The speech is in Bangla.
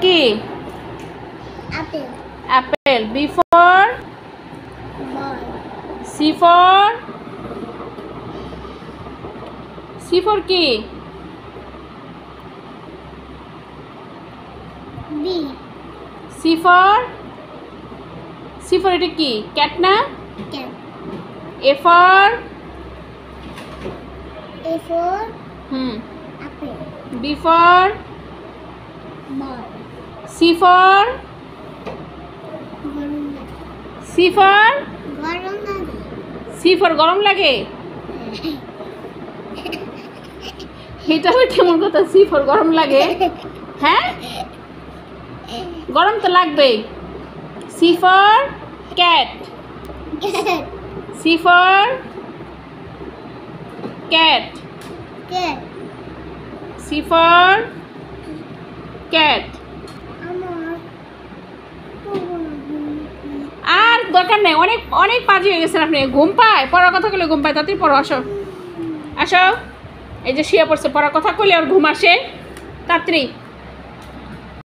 কি? Apple. Apple. B for Ball. C for কি? B. C for এটা কি? ক্যাট না? Cat. A for Apple. B for Ball. C for গরম লাগে। এটা কেমন কথা? C for গরম লাগে? হ্যাঁ, গরম তো লাগবে। C for cat. C for cat. C for cat. আর দরকার নেই, অনেক অনেক পাজি হয়ে গেছেন আপনি। ঘুম পায়, পড়ার কথা কইলে ঘুম পায়। তাড়াতাড়ি পড়ো, আসো আসো। এই যে শুয়ে পড়ছে, পড়ার কথা কইলে আর ঘুম আসে। তাড়াতাড়ি